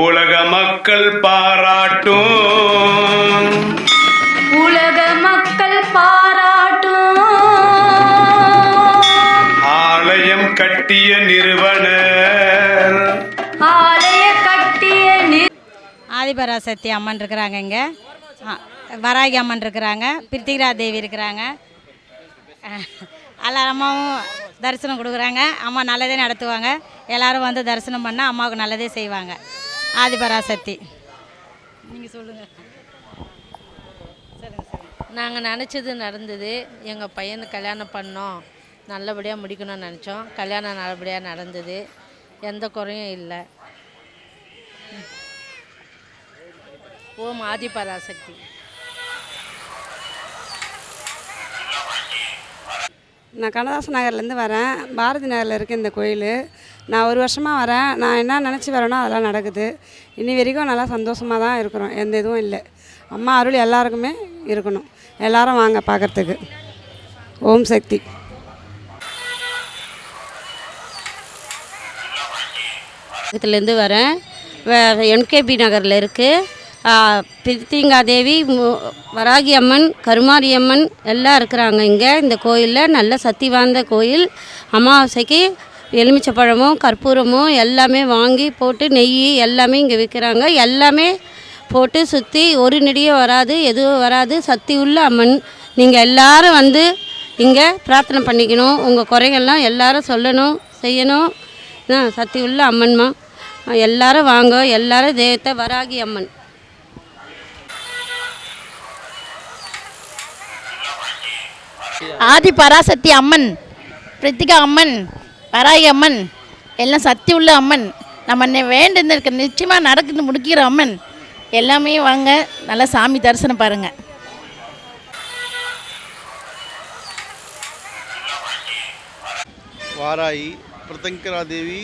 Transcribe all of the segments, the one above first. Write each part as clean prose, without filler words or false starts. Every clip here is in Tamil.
உலக மக்கள் பாராட்டும், உலக மக்கள் பாராட்டும் ஆலயம் கட்டிய நிறுவனர், ஆலய கட்டிய ஆதிபராசக்தி அம்மன் இருக்கிறாங்க. இங்கே வராகி அம்மன் இருக்கிறாங்க, பிரித்திகரா தேவி இருக்கிறாங்க. எல்லா அம்மாவும் தரிசனம் கொடுக்குறாங்க. அம்மா நல்லதே நடத்துவாங்க. எல்லோரும் வந்து தரிசனம் பண்ணால் அம்மாவுக்கு நல்லதே செய்வாங்க. ஆதிபராசக்தி. நீங்கள் சொல்லுங்கள். நாங்கள் நினச்சது நடந்தது. எங்கள் பையனுக்கு கல்யாணம் பண்ணோம், நல்லபடியாக முடிக்கணும்னு நினச்சோம். கல்யாணம் நல்லபடியாக நடந்தது, எந்த குறையும் இல்லை. ஓம் ஆதிபராசக்தி. நான் கண்ணதாசன் நகர்லேருந்து வரேன். பாரதி நகரில் இருக்க இந்த கோயில் நான் ஒரு வருஷமாக வரேன். நான் என்ன நினச்சி வரேனோ அதெல்லாம் நடக்குது. இனி வரைக்கும் நல்லா சந்தோஷமாக தான் இருக்கிறோம், எந்த இதுவும் இல்லை. அம்மா அருள் எல்லாருக்குமே இருக்கணும். எல்லாரும் வாங்க பார்க்குறதுக்கு. ஓம் சக்தி. இதுலேருந்து வரேன். எம்கேபி நகரில் இருக்குது. பிரித்திங்கா தேவி, வராகி அம்மன், கருமாரி அம்மன் எல்லாம் இருக்கிறாங்க இங்கே. இந்த கோயிலில் நல்ல சக்தி வாய்ந்த கோயில். அமாவாசைக்கு எலுமிச்சப்பழமும் கற்பூரமும் எல்லாமே வாங்கி போட்டு நெய் எல்லாமே இங்கே விற்கிறாங்க. எல்லாமே போட்டு சுற்றி ஒரு நெடியும் வராது, எதுவும் வராது. சக்தி உள்ள அம்மன். நீங்கள் எல்லோரும் வந்து இங்கே பிரார்த்தனை பண்ணிக்கணும். உங்கள் குறைகள்லாம் எல்லோரும் சொல்லணும், செய்யணும். சக்தி உள்ள அம்மன்மா, எல்லோரும் வாங்க. எல்லோரும் தெய்வத்தை வராகி அம்மன். ஆதி பராசக்தி அம்மன், பிரித்திகா அம்மன், வராகி அம்மன் எல்லாம் சக்தி உள்ள அம்மன். நம்ம வேண்டியிருக்க நிச்சயமாக நடக்குது முடிக்கிற அம்மன். எல்லாமே வாங்க, நல்லா சாமி தரிசனம் பாருங்கள். வாராகி பிரித்திங்கரா தேவி,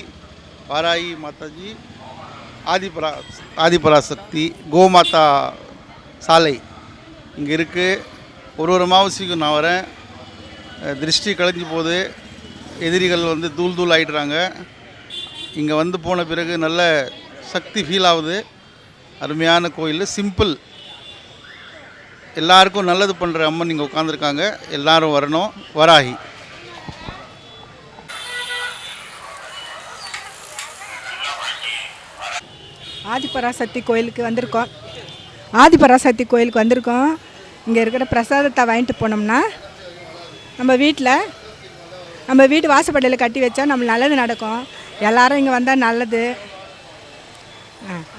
வாராகி மாதாஜி, ஆதிபராசக்தி கோமாதா சாலை இங்கே இருக்குது. ஒரு அமாவாசைக்கும் நான் வரேன். திருஷ்டி கழிஞ்சு போகுது, எதிரிகள் வந்து தூள் தூள் ஆகிடுறாங்க. இங்கே வந்து போன பிறகு நல்ல சக்தி ஃபீல் ஆகுது. அருமையான கோயில், சிம்பிள். எல்லாருக்கும் நல்லது பண்ணுற அம்மன் இங்கே உட்காந்துருக்காங்க. எல்லோரும் வரணும். வராகி. ஆதிபராசக்தி கோயிலுக்கு வந்திருக்கோம். ஆதிபராசக்தி கோயிலுக்கு வந்திருக்கோம். இங்கே இருக்கிற பிரசாதத்தை வாங்கிட்டு போனோம்னா நம்ம வீட்டு வாசப்படியில் கட்டி வச்சா நம்ம நல்லது நடக்கும். எல்லோரும் இங்கே வந்தால் நல்லது.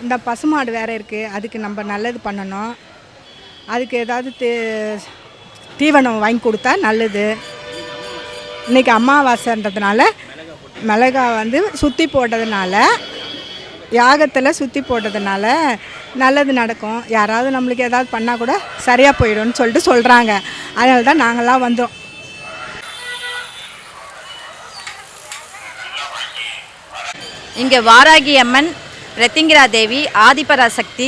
இந்த பசுமாடு வேறு இருக்குது, அதுக்கு நம்ம நல்லது பண்ணணும். அதுக்கு ஏதாவது தீவனம் வாங்கி கொடுத்தா நல்லது. இன்றைக்கி அமாவாசைன்றதுனால மிளகா வந்து சுற்றி போட்டதுனால, யாகத்தில் சுற்றி போட்டதுனால நல்லது நடக்கும். யாராவது நம்மளுக்கு ஏதாவது பண்ணால் கூட சரியாக போயிடும்னு சொல்லிட்டு சொல்கிறாங்க. அதனால தான் நாங்கள்லாம் வந்தோம். இங்கே வாராகி அம்மன், பிரித்திங்கரா தேவி, ஆதிபராசக்தி,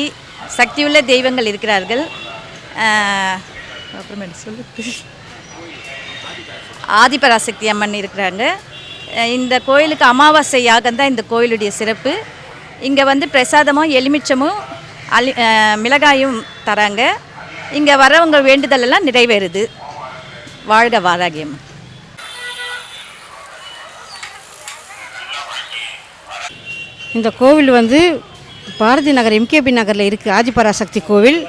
சக்தியுள்ள தெய்வங்கள் இருக்கிறார்கள். அப்புறமேட்டு சொல்லு, ஆதிபராசக்தி அம்மன் இருக்கிறாங்க. இந்த கோயிலுக்கு அமாவாசை யாகம் தான் இந்த கோயிலுடைய சிறப்பு. இங்கே வந்து பிரசாதமும் எலுமிச்சமும் மிளகாயும் தராங்க. இங்கே வரவங்க வேண்டுதலெல்லாம் நிறைவேறுது. வாழ்க வாராகி அம்மன். இந்த கோவில் வந்து பாரதி நகர் எம்கேபி நகரில் இருக்குது. ஆதிபராசக்தி கோவில்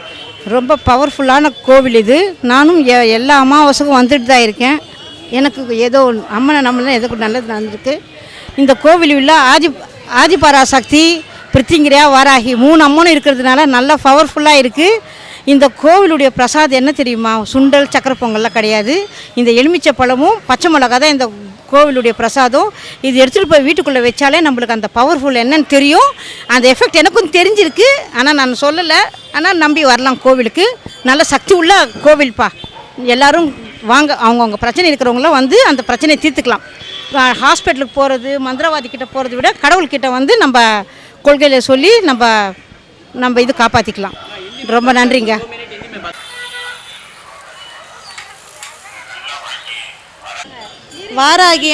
ரொம்ப பவர்ஃபுல்லான கோவில் இது. நானும் எல்லா அமாவாசைக்கும் வந்துட்டு தான் இருக்கேன். எனக்கு ஏதோ அம்மனை நம்மளாம் ஏதோ நல்லது நடந்திருக்கு. இந்த கோவில் உள்ள ஆதிபராசக்தி, பிரித்திங்கரா, வராகி 3 அம்மனும் இருக்கிறதுனால நல்லா பவர்ஃபுல்லாக இருக்குது. இந்த கோவிலுடைய பிரசாதம் என்ன தெரியுமா? சுண்டல், சக்கரை பொங்கல்லாம் கிடையாது. இந்த எலுமிச்சை பழமும் பச்சை மிளகா தான் இந்த கோவிலுடைய பிரசாதம். இது எடுத்துகிட்டு போய் வீட்டுக்குள்ளே வச்சாலே நம்மளுக்கு அந்த பவர்ஃபுல் என்னன்னு தெரியும். அந்த எஃபெக்ட் எனக்கும் தெரிஞ்சிருக்கு, ஆனால் நான் சொல்லலை. ஆனால் நம்பி வரலாம் கோவிலுக்கு. நல்ல சக்தி உள்ள கோவில்ப்பா. எல்லோரும் வாங்க. அவங்கவுங்க பிரச்சனை இருக்கிறவங்களாம் வந்து அந்த பிரச்சனையை தீர்த்துக்கலாம். ஹாஸ்பிட்டலுக்கு போகிறது, மந்திரவாதிக்கிட்ட போகிறத விட கடவுள்கிட்ட வந்து நம்ம கொள்கையில் சொல்லி நம்ம இது காப்பாற்றிக்கலாம். ரொம்ப நன்றிங்க. வாராகி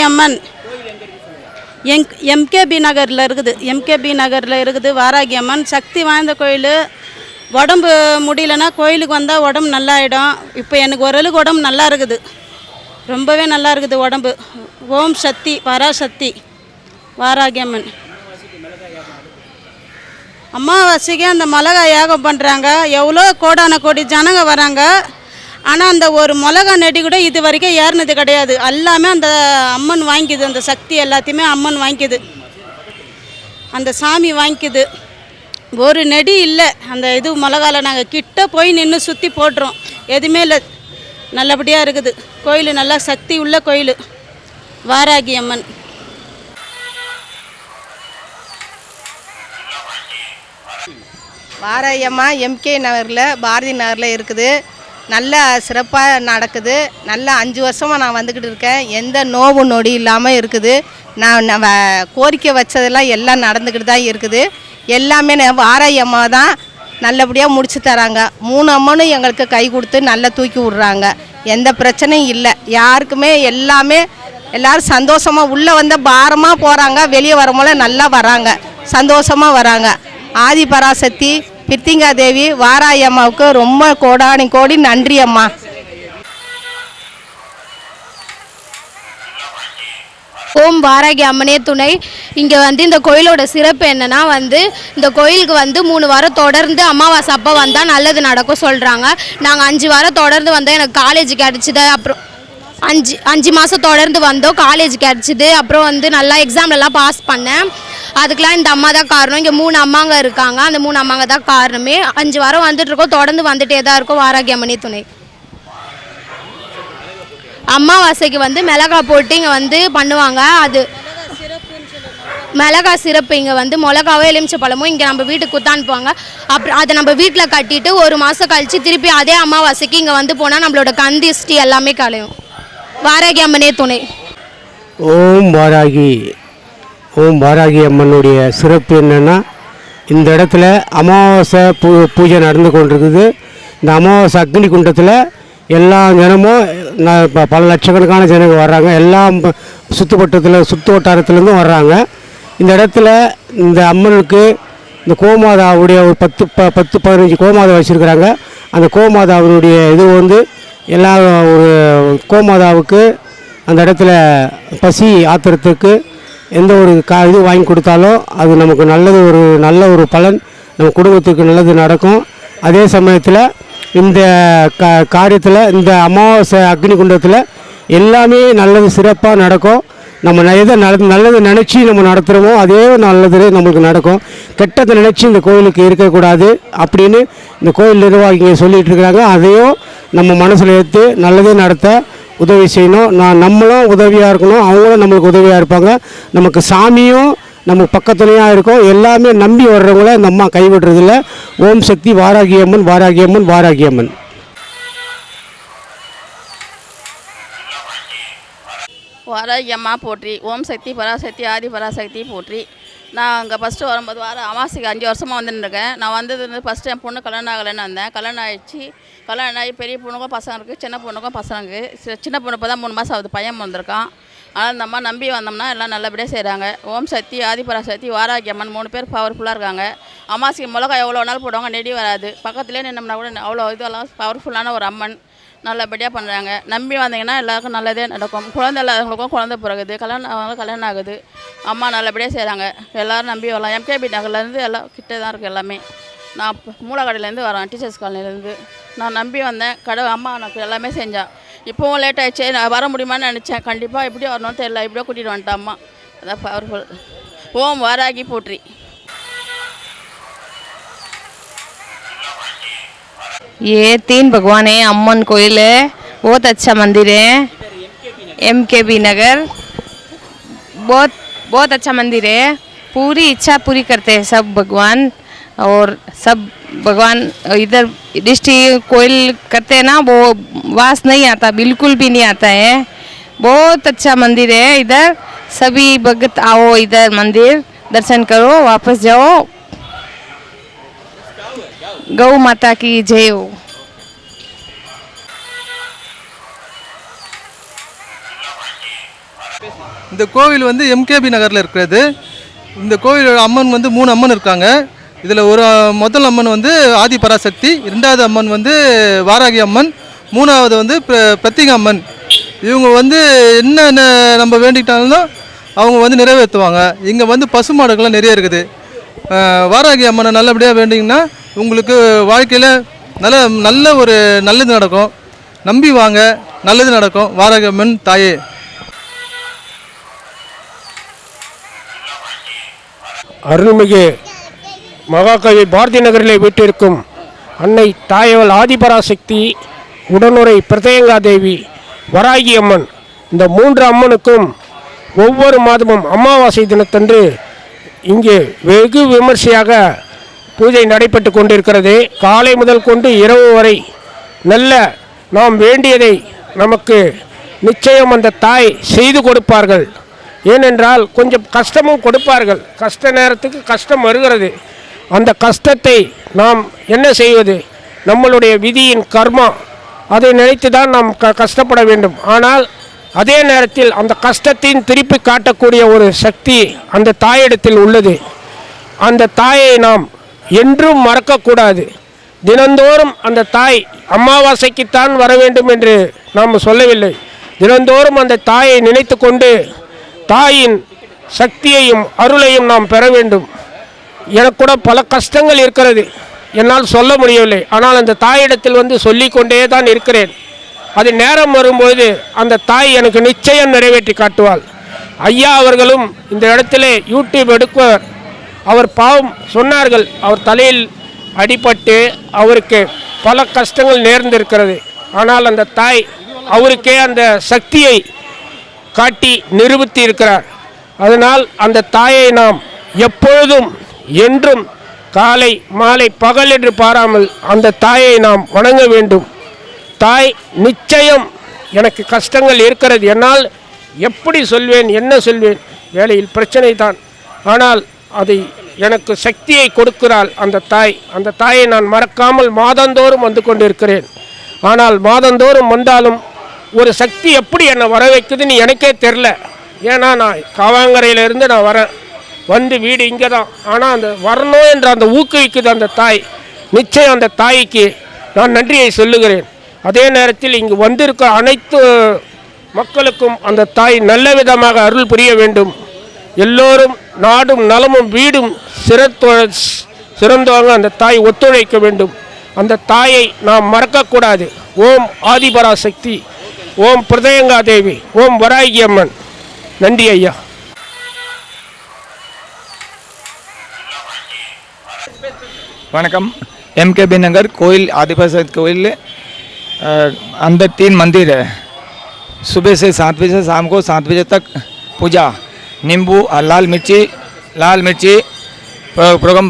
அம்மன் எம்கேபி நகரில் இருக்குது வாராகி அம்மன். சக்தி வாய்ந்த கோயில். உடம்பு முடியலன்னா கோயிலுக்கு வந்தால் உடம்பு நல்லா ஆகிடும். இப்போ எனக்கு ஓரளவுக்கு உடம்பு நல்லா இருக்குது, ரொம்பவே நல்லா இருக்குது உடம்பு. ஓம் சக்தி பராசக்தி வாராகி அம்மன். அமாவாசைக்கு அந்த மிளகா யாகம் பண்ணுறாங்க. எவ்வளோ கோடான கோடி ஜனங்க வராங்க. ஆனால் அந்த ஒரு மிளகா நெடி கூட இது வரைக்கும் ஏறினது கிடையாது. எல்லாமே அந்த அம்மன் வாங்கிக்குது. அந்த சக்தி எல்லாத்தையுமே அம்மன் வாங்கிக்குது, அந்த சாமி வாங்கிக்குது. ஒரு நெடி இல்லை அந்த இது மிளகாவில். நாங்கள் கிட்ட போய் நின்று சுற்றி போட்டுறோம், எதுவுமே இல்லை. நல்லபடியாக இருக்குது கோயில். நல்லா சக்தி உள்ள கோயில் வாராகி அம்மன். வாராகி அம்மா எம்கே நகரில் பாரதி நகரில் இருக்குது. நல்லா சிறப்பாக நடக்குது. நல்லா 5 வருஷமாக நான் வந்துக்கிட்டு இருக்கேன். எந்த நோவு நொடி இல்லாமல் இருக்குது. நான் கோரிக்கை வச்சதெல்லாம் எல்லாம் நடந்துக்கிட்டு தான் இருக்குது. எல்லாமே வாராகி அம்மா தான் நல்லபடியாக முடிச்சு தராங்க. 3 அம்மனும் எங்களுக்கு கை கொடுத்து நல்லா தூக்கி விட்றாங்க. எந்த பிரச்சனையும் இல்லை யாருக்குமே. எல்லோரும் சந்தோஷமாக உள்ளே வந்த பாரமாக போகிறாங்க, வெளியே வரும்போது நல்லா வராங்க, சந்தோஷமாக வராங்க. ஆதி பராசக்தி பித்திங்கா தேவி வாராகி அம்மாவுக்கு ரொம்ப கோடானி கோடி நன்றி அம்மா. ஓம் வாராகி அம்மனே துணை. இங்கே இந்த கோயிலோட சிறப்பு என்னென்னா இந்த கோயிலுக்கு 3 வாரம் தொடர்ந்து அமாவாசை அப்போ வந்தால் நல்லது நடக்கும் சொல்கிறாங்க. நாங்கள் 5 வாரம் தொடர்ந்து வந்தால் எனக்கு காலேஜ் கிடச்சிது. அப்புறம் 5 மாதம் தொடர்ந்து வந்தோம், காலேஜ் கிடச்சிது. அப்புறம் நல்லா எக்ஸாம்லலாம் பாஸ் பண்ணேன். அதுக்கெலாம் இந்த அம்மா தான் காரணம். இங்கே 3 அம்மாங்க இருக்காங்க, அந்த 3 அம்மாங்க தான் காரணமே. 5 வாரம் வந்துட்டுருக்கோம், தொடர்ந்து வந்துகிட்டே தான் இருக்கும். வாராகி அம்மனே துணை. அமாவாசைக்கு மிளகா போட்டு இங்கே பண்ணுவாங்க. அது மிளகா சிறப்பு. இங்கே மிளகாவோ எலுமிச்சை பழமோ இங்கே நம்ம வீட்டுக்கு குத்தானுப்புவாங்க. அப்புறம் அதை நம்ம வீட்டில் கட்டிட்டு 1 மாதம் கழித்து திருப்பி அதே அமாவாசைக்கு இங்கே போனால் நம்மளோட கந்திஷ்டி எல்லாமே கலையும். வாராகி அம்மனே துணை. ஓம் வாராகி அம்மனுடைய சிறப்பு என்னென்னா, இந்த இடத்துல அமாவாசை பூஜை நடந்து கொண்டிருக்குது. இந்த அமாவாசை அக்னி குண்டத்தில் எல்லா ஜனமும் பல லட்சக்கணக்கான ஜனங்க வர்றாங்க. எல்லாம் சுற்று வட்டாரத்துலேருந்தும் வர்றாங்க. இந்த இடத்துல இந்த அம்மனுக்கு இந்த கோமாதாவுடைய ஒரு 10-15 கோமாதா வச்சுருக்கிறாங்க. அந்த கோமாதாவினுடைய இது எல்லா ஒரு கோமாதாவுக்கு அந்த இடத்துல பசி ஆத்திரத்துக்கு எந்த ஒரு இது வாங்கி கொடுத்தாலும் அது நமக்கு நல்ல ஒரு பலன், நம்ம குடும்பத்துக்கு நல்லது நடக்கும். அதே சமயத்தில் இந்த காரியத்தில் இந்த அமாவாசை அக்னி குண்டத்தில் எல்லாமே நல்லது சிறப்பாக நடக்கும். நம்ம எதை நல்லது நினச்சி நம்ம நடத்துகிறோமோ அதே நல்லது நம்மளுக்கு நடக்கும். கெட்டதை நினச்சி இந்த கோயிலுக்கு இருக்கக்கூடாது அப்படின்னு இந்த கோயில் நிர்வாகிங்க சொல்லிகிட்டு இருக்கிறாங்க. அதையும் நம்ம மனசில் ஏற்று நல்லதே நடத்த உதவி செய்யணும். நம்மளும் உதவியாக இருக்கணும், அவங்களும் நம்மளுக்கு உதவியாக இருப்பாங்க. நமக்கு சாமியும் நமக்கு பக்கத்துலையாக இருக்கும். எல்லாமே நம்பி வர்றவங்கள இந்த அம்மா கைவிடுறதில்ல. ஓம் சக்தி வாராகி அம்மன் வாராகி அம்மன் வாராகி அம்மன். வாராகி அம்மா போற்றி. ஓம் சக்தி பராசக்தி ஆதி பராசக்தி போற்றி. நான் அங்கே ஃபஸ்ட்டு வரும்போது அமாவாசைக்கு 5 வருஷமாக வந்துட்டுருக்கேன். நான் வந்தது ஃபஸ்ட்டு என் பொண்ணு கல்யாணம் ஆகலைன்னு வந்தேன். கல்யாணம் ஆகி பெரிய பொண்ணுக்கும் பசங்க இருக்குது, சின்ன பொண்ணுக்கும் பசங்க இருக்குது. சின்ன பொண்ணு இப்போ தான் 3 மாதம் ஆகுது, பையன் வந்திருக்கான். ஆனால் இந்த அம்மா நம்பி வந்தோம்னா எல்லாம் நல்லபடியாக செய்கிறாங்க. ஓம் சக்தி ஆதி பராசக்தி வாராகி அம்மன் 3 பேர் பவர்ஃபுல்லாக இருக்காங்க. அமாவாசைக்கு மிளகாய் எவ்வளோ நாள் போடுவாங்க, நெடி வராது. பக்கத்துலேயே நின்னோம்னா கூட அவ்வளோ இதெல்லாம் பவர்ஃபுல்லான ஒரு அம்மன். நல்லபடியாக பண்ணுறாங்க. நம்பி வந்தீங்கன்னா எல்லாருக்கும் நல்லதே நடக்கும். குழந்தை இல்லாதவங்களுக்கும் குழந்தை பிறகுது, கல்யாணம் ஆகுது. அம்மா நல்லபடியாக செய்கிறாங்க. எல்லோரும் நம்பி வரலாம். எம்கேபி நகர்லேருந்து எல்லாம் கிட்டே தான் இருக்குது எல்லாமே. நான் மூலக்கடையிலேருந்து வரேன், டீச்சர்ஸ் காலனிலேருந்து. நான் நம்பி வந்தேன். அம்மா எனக்கு எல்லாமே செஞ்சான். இப்போவும் லேட் ஆகிடுச்சு, நான் வர முடியுமான்னு நினச்சேன். கண்டிப்பாக எப்படி வரணும்னு தெரியல, இப்படியோ கூட்டிகிட்டு வந்துட்டேன் அம்மா. அதான் பவர்ஃபுல். ஓம் வாராகி போற்றி. ये 3 भगवान है, अम्मन कोयल है, बहुत अच्छा मंदिर है। एमकेबी नगर बहुत अच्छा मंदिर है। पूरी इच्छा पूरी करते हैं सब भगवान, और सब भगवान इधर दृष्टि कोयल करते हैं ना, वो वास नहीं आता, बिल्कुल भी नहीं आता है। बहुत अच्छा मंदिर है। इधर सभी भक्त आओ, इधर मंदिर दर्शन करो, वापस जाओ। गौ माता की जय हो। இந்த கோவில் வந்து எம்கேபி நகரில் இருக்கிறது. இந்த கோவிலோட அம்மன் வந்து 3 அம்மன் இருக்காங்க. இதில் ஒரு முதல் அம்மன் வந்து ஆதி பராசக்தி, 2வது அம்மன் வந்து வாராகி அம்மன், 3வது வந்து பிரத்திக அம்மன். இவங்க வந்து என்ன நம்ம வேண்டிக்கிட்டாலும் அவங்க வந்து நிறைவேற்றுவாங்க. இங்கே வந்து பசுமாடுகள்லாம் நிறைய இருக்குது. வாராகி அம்மனை நல்லபடியாக வேண்டிங்கன்னா உங்களுக்கு வாழ்க்கையில் நல்ல ஒரு நல்லது நடக்கும். நம்பி வாங்க, நல்லது நடக்கும். வாராகி அம்மன் தாயே. அருள்மிகு மகாகவி பாரதி நகரில் வீட்டிற்கும் அன்னை தாயவள் ஆதிபராசக்தி, உடனுரை பிரத்யங்கா தேவி, வராகி அம்மன், இந்த 3 அம்மனுக்கும் ஒவ்வொரு மாதமும் அமாவாசை தினத்தன்று இங்கே வெகு விமர்சையாக பூஜை நடைபெற்று கொண்டிருக்கிறது. காலை முதல் கொண்டு இரவு வரை நல்ல நாம் வேண்டியதை நமக்கு நிச்சயம் அந்த தாய் செய்து கொடுப்பார்கள். ஏனென்றால் கொஞ்சம் கஷ்டமும் கொடுப்பார்கள். கஷ்ட நேரத்துக்கு கஷ்டம் வருகிறது. அந்த கஷ்டத்தை நாம் என்ன செய்வது? நம்மளுடைய விதியின் கர்மா, அதை நினைத்து தான் நாம் கஷ்டப்பட வேண்டும். ஆனால் அதே நேரத்தில் அந்த கஷ்டத்தின் திருப்பி காட்டக்கூடிய ஒரு சக்தி அந்த தாயிடத்தில் உள்ளது. அந்த தாயை நாம் என்றும் மறக்கக்கூடாது. தினந்தோறும் அந்த தாய் அமாவாசைக்குத்தான் வர வேண்டும் என்று நாம் சொல்லவில்லை. தினந்தோறும் அந்த தாயை நினைத்து கொண்டு தாயின் சக்தியையும் அருளையும் நாம் பெற வேண்டும். எனக்கு கூட பல கஷ்டங்கள் இருக்கிறது, என்னால் சொல்ல முடியவில்லை. ஆனால் அந்த தாயிடத்தில் வந்து சொல்லிக்கொண்டே தான் இருக்கிறேன். அது நேரம் வரும்போது அந்த தாய் எனக்கு நிச்சயம் நிறைவேற்றி காட்டுவாள். ஐயா அவர்களும் இந்த இடத்திலே யூடியூப் எடுக்குவர். அவர் பாவம் சொன்னார்கள், அவர் தலையில் அடிபட்டு அவருக்கு பல கஷ்டங்கள் நேர்ந்திருக்கிறது. ஆனால் அந்த தாய் அவருக்கே அந்த சக்தியை காட்டி நிரூபித்து இருக்கிறார். அதனால் அந்த தாயை நாம் எப்பொழுதும் என்றும் காலை மாலை பகல் என்று பாராமல் அந்த தாயை நாம் வணங்க வேண்டும். தாய் நிச்சயம் எனக்கு கஷ்டங்கள் இருக்கிறது, என்னால் எப்படி சொல்வேன், என்ன சொல்வேன், வேலையில் பிரச்சனை தான். ஆனால் அதை எனக்கு சக்தியை கொடுக்கிறாள் அந்த தாய். அந்த தாயை நான் மறக்காமல் மாதந்தோறும் வந்து கொண்டிருக்கிறேன். ஆனால் மாதந்தோறும் வந்தாலும் ஒரு சக்தி எப்படி என்னை வர வைக்குதுன்னு எனக்கே தெரில. ஏன்னா நான் காவாங்கரையிலேருந்து நான் வரேன், வந்து வீடு இங்கே தான். ஆனால் அந்த வரணும் என்ற அந்த ஊக்குவிக்குது அந்த தாய். நிச்சயம் அந்த தாய்க்கு நான் நன்றியை சொல்லுகிறேன். அதே நேரத்தில் இங்கு வந்திருக்க அனைத்து மக்களுக்கும் அந்த தாய் நல்ல விதமாக அருள் புரிய வேண்டும். எல்லோரும் நாடும் நலமும் வீடும் சிறந்தவங்க அந்த தாய் ஒத்துழைக்க வேண்டும். அந்த தாயை நாம் மறக்கக்கூடாது. ஓம் ஆதிபராசக்தி, ஓம் பிரத்யங்கா தேவி, ஓம் வராகி அம்மன். நன்றி ஐயா. வணக்கம். एमकेबी नगर कोयल आदिपराशक्ति कोयल अंदर 3 मंदिर है. सुबह से 7 बजे से शाम को 7 बजे तक पूजा, नींबू और लाल मिर्ची प्रोग्राम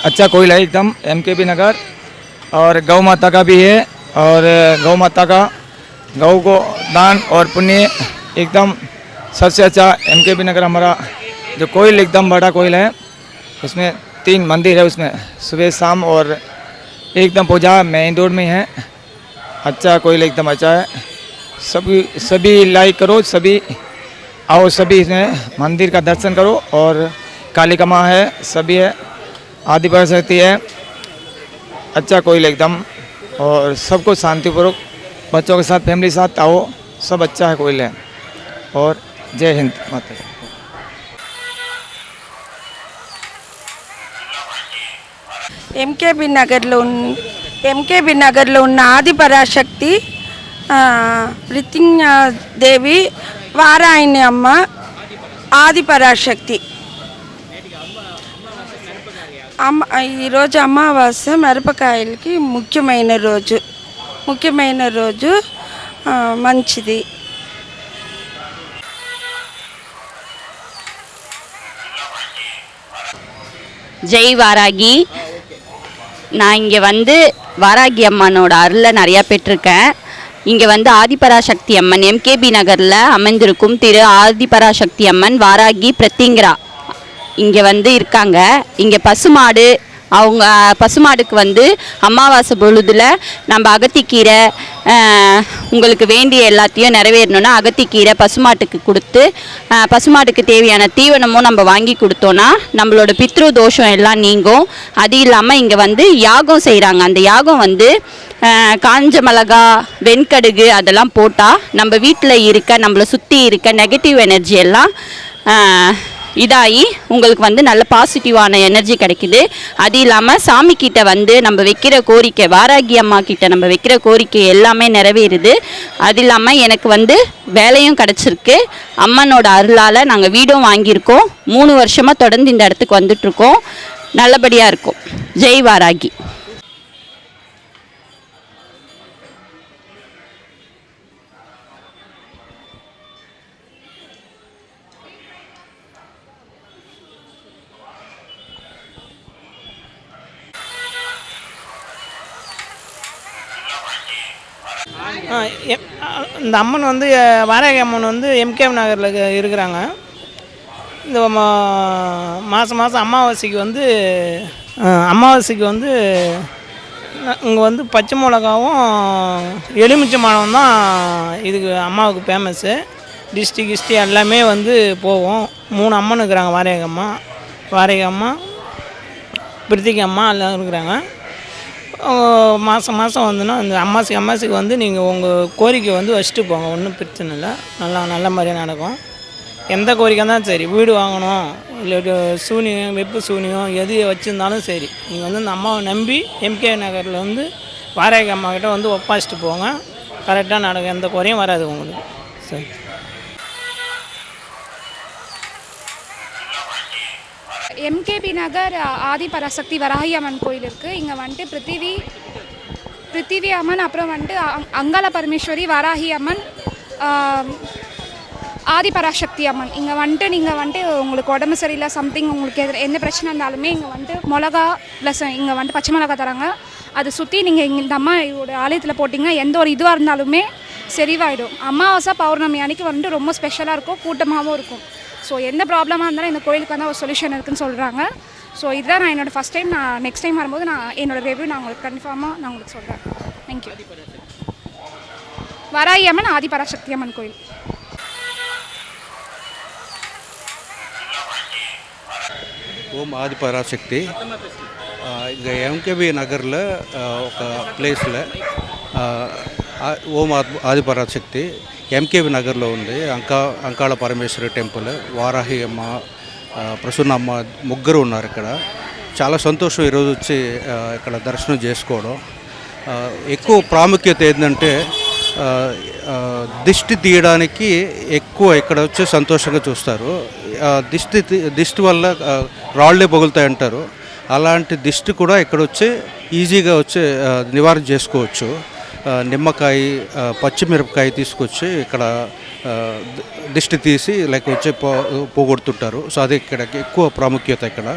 अच्छा कोयल है एकदम एमकेबी नगर. और गौ माता का भी है. और गौ माता का गौ को दान और पुण्य एकदम सबसे अच्छा एमकेबी नगर हमारा जो कोयल एकदम बड़ा कोयल है. उसमें 3 मंदिर है. उसमें सुबह शाम और एकदम पूजा मेन रोड में है. अच्छा कोयल एकदम अच्छा है. सभी लाइक करो, सभी आओ, सभी इसमें मंदिर का दर्शन करो. और कालिका माँ है, सभी है, आदिपराशक्ति है. अच्छा कोयल एकदम. और सबको शांतिपूर्वक बच्चों के साथ फैमिली साथ आओ, सब अच्छा है कोयल है. और जय हिंद माता. ఎంకేబీ నగర్లో ఉన్న ఆదిపరాశక్తి, ప్రత్యక్ష దేవి, వారాయిని అమ్మ, ఆదిపరాశక్తి అమ్మ. ఈరోజు అమావాస్య మిరపకాయలకి ముఖ్యమైన రోజు మంచిది. ஜெய் வாராகி. நான் இங்கே வந்து வாராகி அம்மனோட அருளை நிறையா பெற்றிருக்கேன். இங்கே வந்து ஆதிபராசக்தி அம்மன் எம்கேபி நகரில் அமைந்திருக்கும் திரு ஆதிபராசக்தி அம்மன் வாராகி பிரத்திங்கரா இங்கே வந்து இருக்காங்க. இங்கே பசுமாடு அவங்க பசுமாடுக்கு வந்து அமாவாசை பொழுதில் நம்ம அகத்திக்கீரை உங்களுக்கு வேண்டிய எல்லாத்தையும் நிறைவேறணுன்னா அகத்திக்கீரை பசுமாட்டுக்கு கொடுத்து பசுமாட்டுக்கு தேவையான தீவனமும் நம்ம வாங்கி கொடுத்தோன்னா நம்மளோட பித்ரு தோஷம் எல்லாம் நீங்கும். அது இல்லாமல் இங்கே வந்து யாகம் செய்கிறாங்க. அந்த யாகம் வந்து காஞ்ச மிளகா, வெண்கடுகு அதெல்லாம் போட்டால் நம்ம வீட்டில் இருக்க நம்மளை சுற்றி இருக்க நெகட்டிவ் எனர்ஜி எல்லாம் இதாகி உங்களுக்கு வந்து நல்ல பாசிட்டிவான எனர்ஜி கிடைக்குது. அது இல்லாமல் சாமிக்கிட்ட வந்து நம்ம வைக்கிற கோரிக்கை, வாராகி அம்மா கிட்ட நம்ம வைக்கிற கோரிக்கை எல்லாமே நிறைவேறுது. அது இல்லாமல் எனக்கு வந்து வேலையும் கிடச்சிருக்கு. அம்மனோட அருளால் நாங்கள் வீடும் வாங்கியிருக்கோம். 3 வருஷமாக தொடர்ந்து இந்த இடத்துக்கு வந்துட்ருக்கோம். நல்லபடியாக இருக்கும். ஜெய் வாராகி. இந்த அம்மன் வந்து வாராகி அம்மன் வந்து எம்கே நகரில் இருக்கிறாங்க. இந்த மாதம் அமாவாசைக்கு வந்து இங்கே வந்து பச்சை மிளகாவும் எலுமிச்சை மரம் தான் இதுக்கு அம்மாவுக்கு ஃபேமஸ்ஸு. கிஷ்டி எல்லாமே வந்து போவோம். 3 அம்மன் இருக்கிறாங்க. வாராகி அம்மா, பிரித்திகை அம்மா எல்லாம் இருக்கிறாங்க. மாதம் வந்துன்னா இந்த அமாவாசைக்கு வந்து நீங்கள் உங்கள் கோரிக்கை வந்து வச்சுட்டு போங்க. ஒன்றும் பிரச்சனை இல்லை. நல்ல மாதிரியாக நடக்கும். எந்த கோரிக்கை தான் சரி, வீடு வாங்கணும் இல்லை சூனியம் வெப்பு சூனியம் எது வச்சுருந்தாலும் சரி, நீங்கள் வந்து இந்த அம்மாவை நம்பி எம்கே நகரில் வந்து வாராகி அம்மா கிட்ட வந்து ஒப்பாச்சிட்டு போங்க. கரெக்டாக நடக்கும். எந்த குறையும் வராது உங்களுக்கு. சரி. எம்கேபி நகர் ஆதி பராசக்தி வராகி அம்மன் கோயில் இருக்குது. இங்கே வந்துட்டு பிருத்திவி அம்மன், அப்புறம் வந்துட்டு அங்காள பரமேஸ்வரி, வராகி அம்மன், ஆதி பராசக்தி அம்மன். இங்கே வந்துட்டு நீங்கள் வந்துட்டு உங்களுக்கு உடம்பு சரியில்லை சம்திங் உங்களுக்கு எந்த பிரச்சனை இருந்தாலுமே இங்கே வந்துட்டு மிளகா ப்ளஸ் இங்கே வந்துட்டு பச்சை மிளகா தராங்க. அதை சுற்றி நீங்கள் இந்த அம்மாவோட ஆலயத்தில் போட்டிங்கன்னா எந்த ஒரு இதுவாக இருந்தாலுமே சரிவாயிடும். அமாவாசை பௌர்ணமி அன்றைக்கி வந்துட்டு ரொம்ப ஸ்பெஷலாக இருக்கும், கூட்டமாகவும் இருக்கும். ஸோ எந்த ப்ராப்ளமாக இருந்தாலும் இந்த கோயிலுக்கு வந்து ஒரு சொல்யூஷன் இருக்குதுன்னு சொல்கிறாங்க. ஸோ இதுதான் நான் என்னோடய ஃபஸ்ட் டைம். நான் நெக்ஸ்ட் டைம் வரும்போது என்னோடய ரிவ்யூ நான் உங்களுக்கு கன்ஃபார்மாக நான் உங்களுக்கு சொல்கிறேன். தேங்க்யூ. வராகி அம்மன் ஆதி பராசக்தி அம்மன் கோயில். ఓం ఆది పరాశక్తి. ఇంకా ఎంకేబీ నగర్లో ఒక ప్లేస్లో ఓం ఆది పరాశక్తి ఎంకేబీ నగర్లో ఉంది. అంకాళ పరమేశ్వరి టెంపుల్, వారాహి అమ్మ, ప్రసన్న అమ్మ ముగ్గురు ఉన్నారు ఇక్కడ. చాలా సంతోషం ఈరోజు వచ్చి ఇక్కడ దర్శనం చేసుకోవడం. ఎక్కువ ప్రాముఖ్యత ఏంటంటే దిష్టి తీయడానికి ఎక్కువ ఇక్కడ వచ్చి సంతోషంగా చూస్తారు. దిష్టి వల్ల రాళ్ళే పగులుతాయి అంటారు. అలాంటి దిష్టి కూడా ఇక్కడ వచ్చి ఈజీగా వచ్చి నివారణ చేసుకోవచ్చు. నిమ్మకాయ, పచ్చిమిరపకాయ తీసుకొచ్చి ఇక్కడ దిష్టి తీసి వచ్చి పోగొడుతుంటారు. సో అది ఇక్కడ ఎక్కువ ప్రాముఖ్యత. ఇక్కడ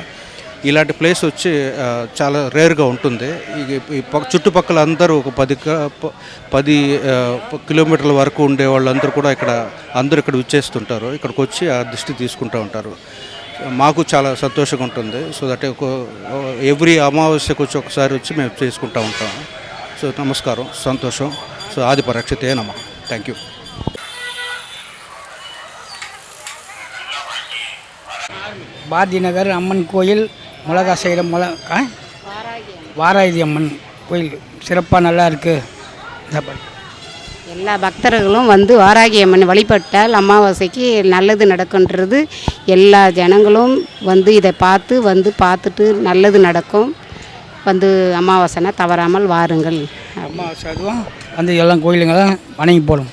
ఇలాంటి ప్లేస్ వచ్చి చాలా రేర్గా ఉంటుంది. ఈ చుట్టుపక్కల అందరూ ఒక 10 కిలోమీటర్ల వరకు ఉండే వాళ్ళందరూ కూడా అందరూ ఇక్కడ విచ్చేస్తుంటారు. ఇక్కడికి వచ్చి ఆ దిష్టి తీసుకుంటూ ఉంటారు. మాకు చాలా సంతోషంగా ఉంటుంది. సో దట్ ఎవ్రీ అమావాస్యకు వచ్చి ఒకసారి వచ్చి మేము చేసుకుంటూ ఉంటాము. సో నమస్కారం, సంతోషం. సో ఆది పరాశక్తే నమః. Thank you. பாரதி நகர் அம்மன் கோயில் மிளகா செய்கிற வாராகி அம்மன் கோயில் சிறப்பாக நல்லா இருக்குது. எல்லா பக்தர்களும் வந்து வாராகி அம்மன் வழிபட்டால் அமாவாசைக்கு நல்லது நடக்குன்றது எல்லா ஜனங்களும் வந்து இதை பார்த்துட்டு நல்லது நடக்கும். வந்து அமாவாசைனா தவறாமல் வாருங்கள். அமாவாசை அதுவும் வந்து எல்லாம் கோயிலுங்க தான் வணங்கி போடும்.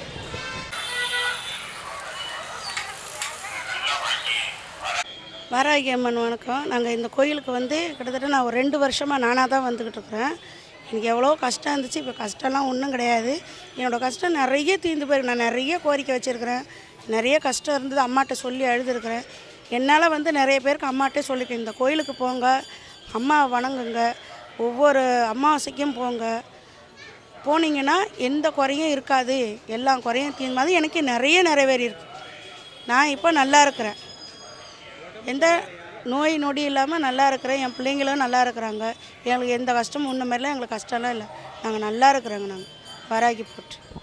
வாராகி அம்மன் வணக்கம். நாங்கள் இந்த கோயிலுக்கு வந்து கிட்டத்தட்ட நான் ஒரு 2 வருஷமாக நானாக தான் வந்துக்கிட்டு இருக்கிறேன். எனக்கு எவ்வளோ கஷ்டம் இருந்துச்சு. இப்போ கஷ்டம்லாம் ஒன்றும் கிடையாது. என்னோடய கஷ்டம் நிறைய தீர்ந்து போயிருக்கு. நான் நிறைய கோரிக்கை வச்சுருக்கிறேன். நிறைய கஷ்டம் இருந்தது. அம்மாட்ட சொல்லி அழுதுருக்கிறேன். என்னால் வந்து நிறைய பேருக்கு அம்மாட்டே சொல்லியிருக்கேன், இந்த கோயிலுக்கு போங்க, அம்மா வணங்குங்க, ஒவ்வொரு அமாவாசைக்கும் போங்க, போனீங்கன்னா எந்த குறையும் இருக்காது, எல்லா குறையும் தீர்ந்து எனக்கு நிறைய நிறைவேறி இருக்கு. நான் இப்போ நல்லா இருக்கிறேன். எந்த நோய் நொடி இல்லாமல் நல்லா இருக்கிறேன். என் பிள்ளைங்களும் நல்லா இருக்கிறாங்க. எங்களுக்கு எந்த கஷ்டமும் முன்ன மாதிரிலாம் எங்களுக்கு கஷ்டம்லாம் இல்லை. நாங்கள் நல்லா இருக்கிறோங்க. நாங்கள் வாராகி போட்டு